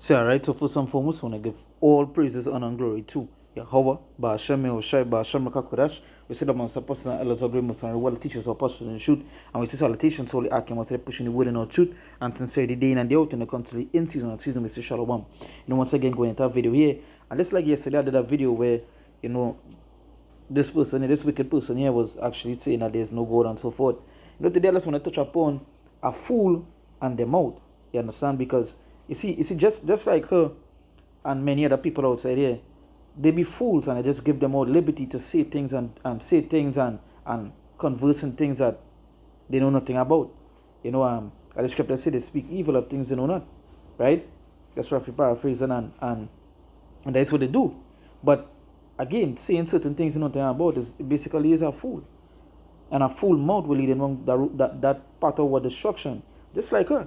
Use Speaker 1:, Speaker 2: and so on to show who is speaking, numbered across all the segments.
Speaker 1: So, alright, so first and foremost, I want to give all praises, honor, and glory to Yahweh, Ba'ashem, Yehoshai, Ba'ashem, Rakakodash. We sit amongst apostles and elders of great most and well teachers, apostles in truth, and we say salutations, holy Akim, we pushing the word in our truth, and sincerity day in and day out, and constantly in season and season, we say shalom. Once again, going into that video here, and just like yesterday, I did a video where, this person, this wicked person here was actually saying that there's no God and so forth. Today I just want to touch upon a fool and their mouth. You understand? Because you see, just like her and many other people outside here, they be fools and I just give them all liberty to say things and say things and converse in things that they know nothing about. As the scripture say, they speak evil of things they know not. Right? That's roughly paraphrasing and that's what they do. But again, saying certain things you know nothing about is basically is a fool. And a fool mouth will lead them along that path of destruction. Just like her.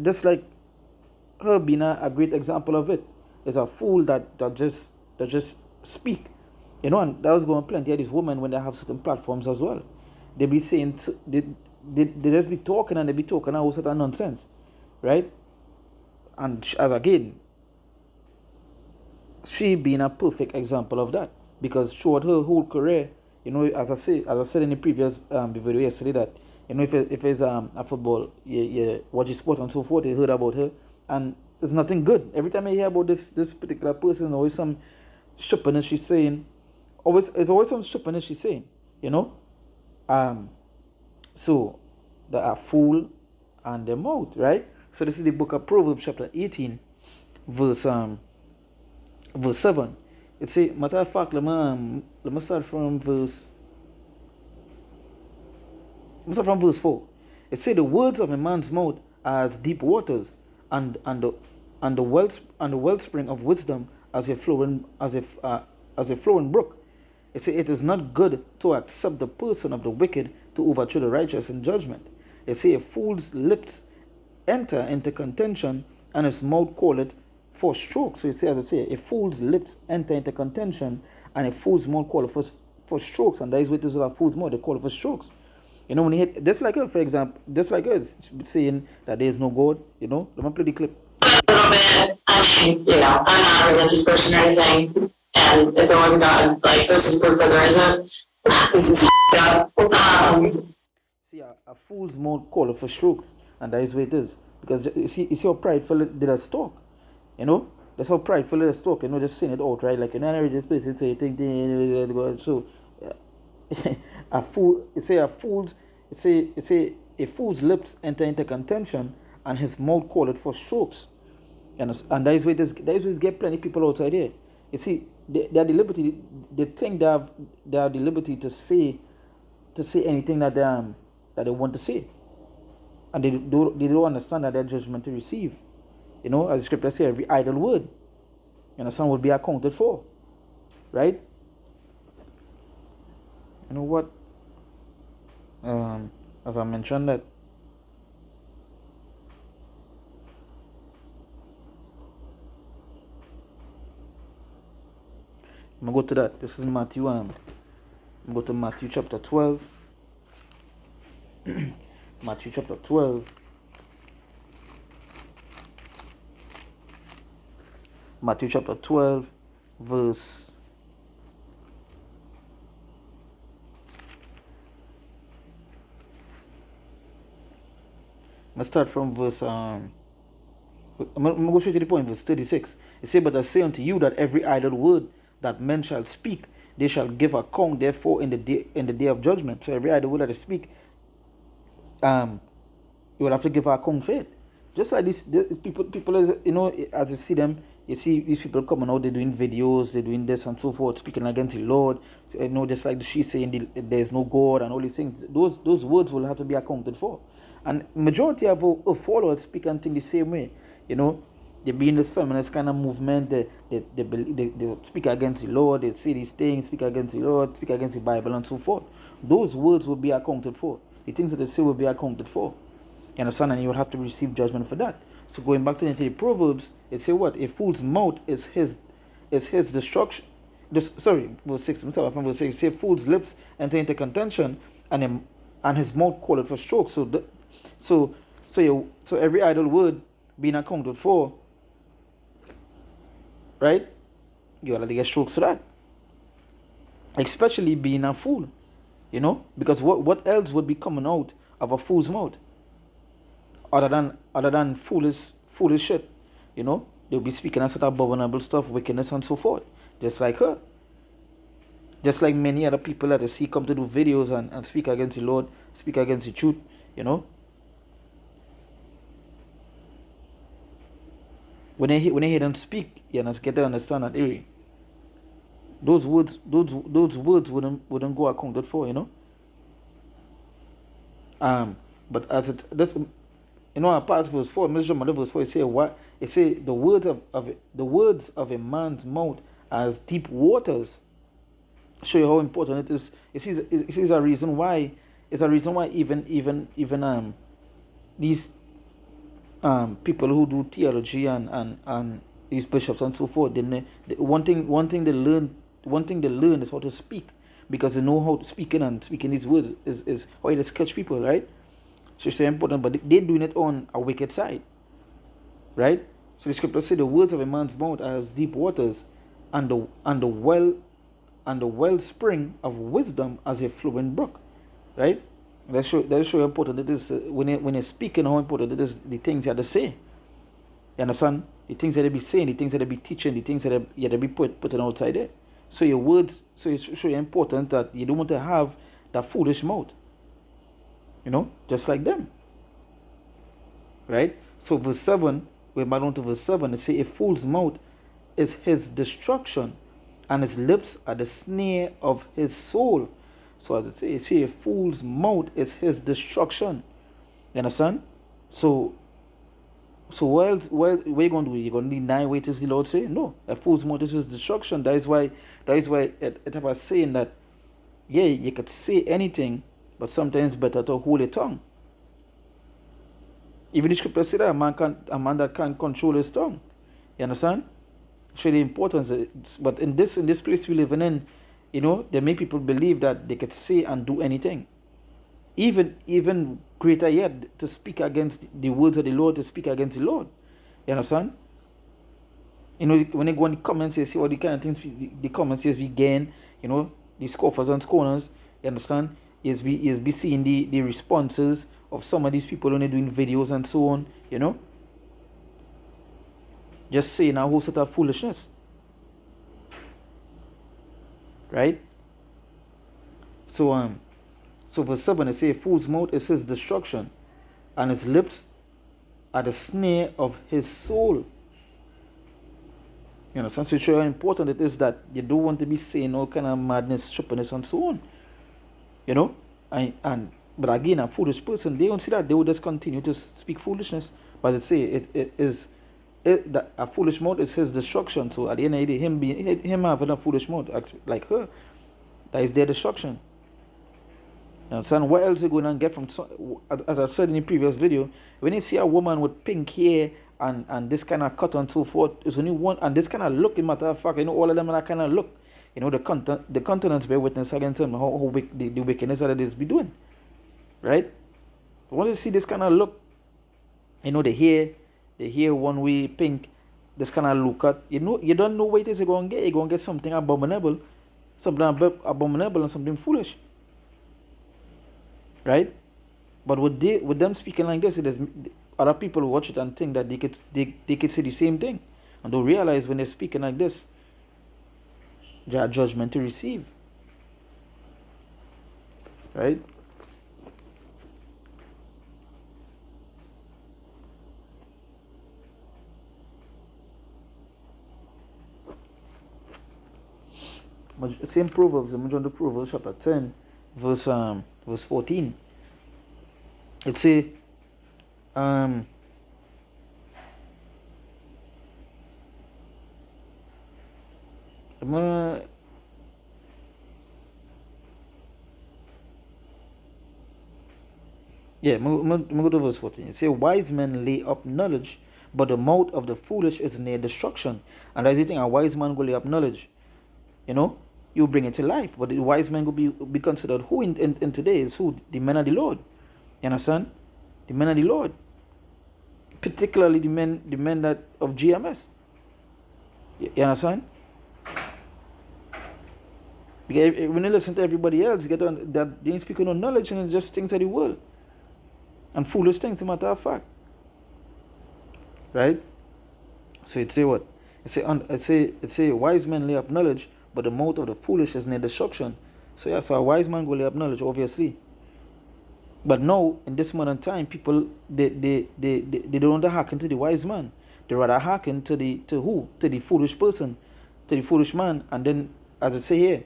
Speaker 1: Just like her being a great example of it. Is a fool that just speak. And that was going plenty of these women when they have certain platforms as well. They be saying they just be talking and they be talking all sort of nonsense. Right? And as again, she being a perfect example of that. Because throughout her whole career, as I said in the previous video yesterday, that if it's a football, you watch sport and so forth, you heard about her, and there's nothing good. Every time I hear about this particular person, always some stupidness she's saying. It's always some stupidness she's saying. So the fool and the mouth, right? So this is the book of Proverbs, chapter 18, verse 7. It says, matter of fact, let me start from verse 4. It says, the words of a man's mouth are as deep waters, and the wellspring of wisdom as a flowing brook. It says, it is not good to accept the person of the wicked to overthrow the righteous in judgment. It says, a fool's lips enter into contention, and his mouth calleth for strokes. So it says, as I say, a fool's lips enter into contention, and a fool's mouth calleth for strokes. And that is what is a fool's mouth, they call it for strokes. When he hit, just like her, for example, just like her saying that there is no God, let me play the clip.
Speaker 2: A little bit. I mean, I'm not a religious person or anything. And if there wasn't God, this is proof that there isn't. This is up.
Speaker 1: See, a fool's mouth calleth for strokes, and that is what it is. Because you see how prideful did us talk. That's how prideful it is talk. Just saying it out, right? Like, I read this place, so you think, so a fool, it say a fool's lips enter into contention, and his mouth calleth for strokes. And that is where it get plenty of people outside here. You see, they have the liberty. They think they have the liberty to say anything that they want to say, and they don't understand that their judgment to receive. As the scripture says, every idle word, some will be accounted for, right? You know what? As I mentioned that. I'm going to go to that. This is Matthew. I'm going to go to Matthew chapter 12. Matthew chapter 12. Matthew chapter 12, verse. Let's start from verse. I'm going to go straight to the point, verse 36. It says, but I say unto you that every idle word that men shall speak, they shall give account therefore in the day of judgment. So every idle word that they speak, you will have to give account for it. Just like this people as you see them, you see these people coming out, they're doing videos, they're doing this and so forth, speaking against the Lord. Just like she's saying there's no God and all these things. Those words will have to be accounted for. And majority of our followers speak and think the same way. They be in this feminist kind of movement. They speak against the Lord. They say these things, speak against the Lord, speak against the Bible and so forth. Those words will be accounted for. The things that they say will be accounted for. You understand? And you will have to receive judgment for that. So going back to the Proverbs, it say what? A fool's mouth is his destruction. Verse 6. From verse 6, it say fool's lips enter into contention, and his mouth calleth for strokes. So every idle word being accounted for, right? You already get strokes for that. Especially being a fool, you know, because what else would be coming out of a fool's mouth other than foolish shit, you know? They'll be speaking a sort of abominable stuff, wickedness and so forth, just like her. Just like many other people that I see come to do videos and speak against the Lord, speak against the truth, you know. When they hear them speak, you know, get to understand that area. Those words wouldn't go accounted for, you know. But as it that's you know, part verse 4, Mr. Mother verse 4, it say what it say the words of a man's mouth as deep waters. Show you how important it is. It is a reason why even these people who do theology and these bishops and so forth, then one thing they learn is how to speak, because they know how to speak and speaking these words is how to catch people, right? So it's very important, but they're doing it on a wicked side, right? So the scripture say the words of a man's mouth are as deep waters, and the wellspring of wisdom as a flowing brook, right? That show how important it is when you're speaking, how important it is, the things you have to say. You understand? The things that they be saying, the things that they be teaching, the things that you have to be putting outside there. So your words, so it show you important that you don't want to have that foolish mouth. You know, just like them. Right? So verse 7, we're back on to verse 7, it say a fool's mouth is his destruction, and his lips are the snare of his soul. So as it says, a fool's mouth is his destruction. You understand? So where are you going to do? You're going to deny what is the Lord say? No. A fool's mouth is his destruction. That is why it was saying that, yeah, you could say anything, but sometimes it's better to hold a tongue. Even the scripture say that a man that can't control his tongue. You understand? Show the importance. But in this place we live in, you know, there may people believe that they could say and do anything. Even greater yet, to speak against the words of the Lord, to speak against the Lord. You understand? You know, when they go in the comments, you see all the kind of things the comments is we gain, you know, the scoffers and scorners, you understand? Is be seeing the responses of some of these people when they're doing videos and so on, you know? Just saying a whole sort of foolishness. Right? So verse 7 it says, fool's mouth is his destruction, and his lips are the snare of his soul. You know, so to show how important it is that you don't want to be saying all kind of madness, stupidness, and so on. You know, but again, a foolish person, they don't see that, they will just continue to speak foolishness. But it say that a foolish mouth is his destruction. So at the end of the day, him having a foolish mouth like her, that is their destruction. You understand? What else are you going to get from, as I said in the previous video, when you see a woman with pink hair and this kind of cut and so forth, is only one, and this kind of look, in matter of fact, you know, all of them are that kind of look. You know, the countenance bear witness against them, how the wickedness that it is be doing. Right? When you see this kind of look, you know, the hair one way pink, this kind of look at, you know, you don't know what it is you're going to get. You're going to get something abominable and something foolish. Right? But with them speaking like this, it is other people who watch it and think that they could say the same thing, and don't realize when they're speaking like this, they are judgment to receive. Right? But same Proverbs, I'm going to Proverbs chapter 10, verse 14. It say, go to verse 14. It say, wise men lay up knowledge, but the mouth of the foolish is near destruction. And that's the thing, a wise man will lay up knowledge. You know, you bring it to life. But the wise man will be considered who in today is who? The men of the Lord. You understand? The men of the Lord. Particularly the men that of GMS. You understand? Because when you listen to everybody else, you get on that they ain't speaking on knowledge and it's just things of the world. And foolish things, as a matter of fact. Right? So it say what? It say wise men lay up knowledge, but the mouth of the foolish is near destruction. So yeah, so a wise man will lay up knowledge, obviously. But now, in this modern time, people they don't want to hearken to the wise man. They rather hearken to who? To the foolish person, to the foolish man. And then, as I say here,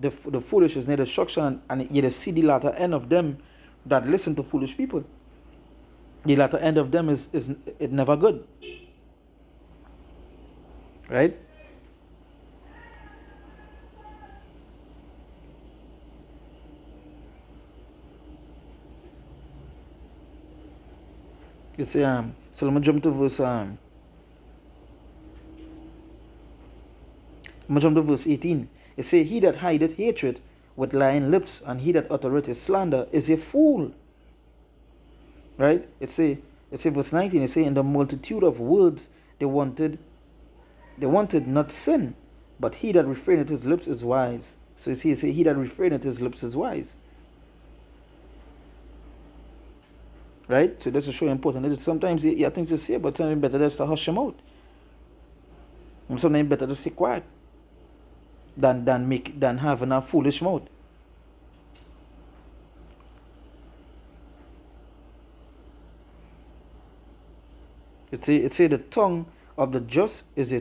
Speaker 1: the foolish is near destruction, and you see the latter end of them that listen to foolish people. The latter end of them is it never good. Right? You see, so let me jump to verse I'm gonna jump to verse 18. It say, he that hideth hatred with lying lips, and he that uttereth slander is a fool. Right? It say verse 19, it say, in the multitude of words they wanted not sin, but he that refraineth his lips is wise. So you see, it say, he that refraineth his lips is wise. Right? So this is so important. It is sometimes you have things to say, but sometimes better just to hush them out. And sometimes better to stay quiet than having a foolish mouth. It say the tongue of the just is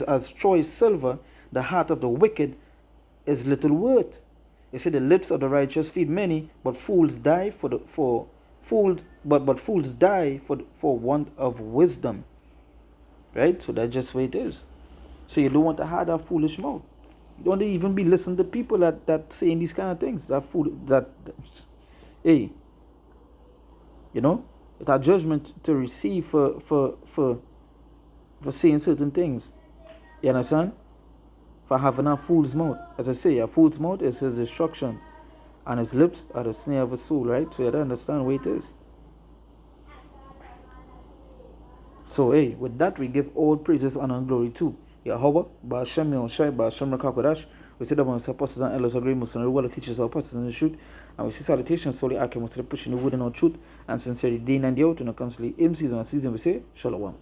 Speaker 1: as choice silver, the heart of the wicked is little worth. It say the lips of the righteous feed many, but fools die for want of wisdom. Right? So that's just the way it is. So you don't want to have that foolish mouth. You don't want to even be listening to people that saying these kind of things. Hey, you know, it's a judgment to receive for saying certain things. You understand? For having a fool's mouth. As I say, a fool's mouth is his destruction, and his lips are the snare of his soul, right? So you don't understand what it is. So hey, with that we give all praises, honor, and glory to Yahweh, Ba'ashem Yahushai, Ba'ashem Rakakodash. We say that when the apostles and elders agree, Muslim, the world teachers, our apostles in the truth, and we see salutations solely Akim, to the pushing the word and all truth, and sincerely day and day out, and constantly in season and season, we say Shalom.